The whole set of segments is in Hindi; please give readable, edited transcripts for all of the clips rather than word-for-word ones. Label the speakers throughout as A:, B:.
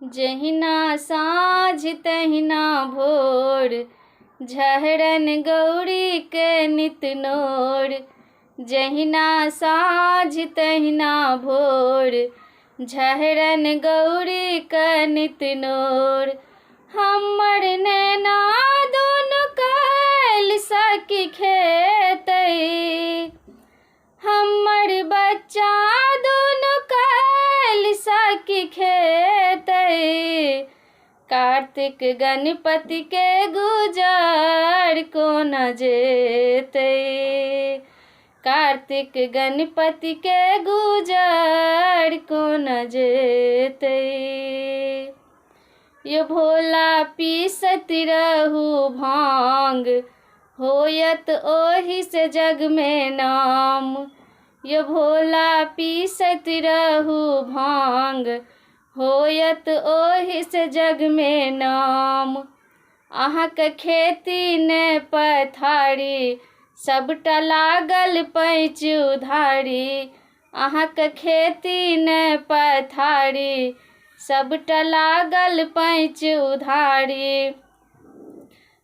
A: जहिना साँझ तहिना भोर, झहरन गौरी के नित नोर। जहिना साँझ तहिना भोर, झहरन गौरी के नित नोर। हमर नैना दुनू कैल सखी खेतै, हमर बच्चा दुनू कैल सखी खेतै। कार्तिक गणपति के गुजर कोना जेतै, कार्तिक गणपति के गुजर कोना जेतै। यो भोला पीसत रहू भांग, होयत ओहि से जग में नाम। यो भोला पीसत रहू भांग, होयत ओहि से जग में नाम। अहाँक खेती ने पथारी, सबटा लागल पैंच उधारी। अहाँक खेती ने पथारी, सबटा लागल पैंच उधारी।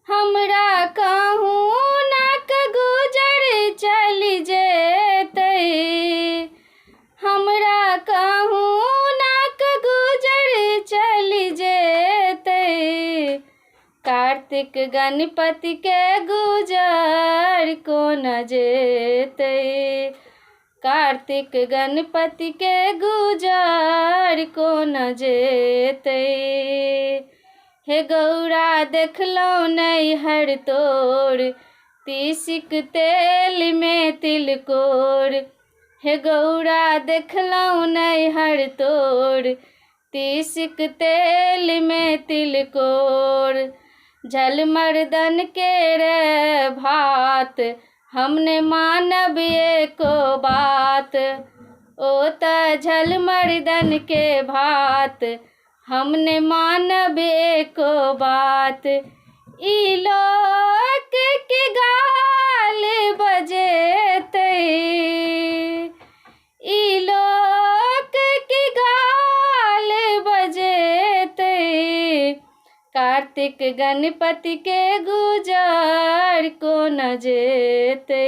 A: हमरा कहूँ नाक गुजर चलि जेतै, हमरा कहूँ नाक गुजर चलि जेतै। कार्तिक गणपति के गुजर कोना जेतै, कार्तिक गणपति के गुजर कोना जेतै। हे गौरा देखलहुँ नैहर तोर, तीसिक तेल में तिलकोर। हे गौरा देखलहुँ नैहर तोर, तीसिक तेल में तिलकोर। झलमर्दन के रे भात, हमने मानब एको बात। ओ त झलमर्दन के भात, हमने मानब एको बात। ई लोक के गाल बजेतै, ई लोक के गाल बजेतै। कार्तिक गणपति के गुजर कोना जेतै,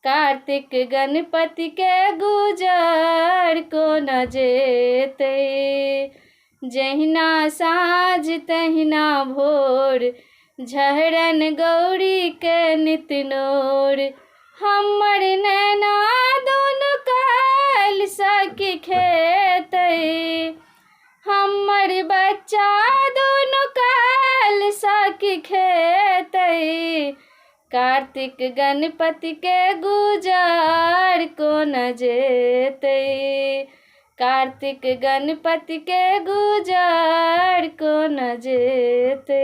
A: कार्तिक गणपति के गुजर कोना जेतै। जहिना साँझ तहिना भोर, झहरन गौरी के नित नोर। हमर नैना दुनू कैल सखी खेतै, हमर बच्चा दुनू कैल सखी खेतै। कार्तिक गणपति के गुजर कोना जेतै, कार्तिक गणपति के गुजर कोना जेतै।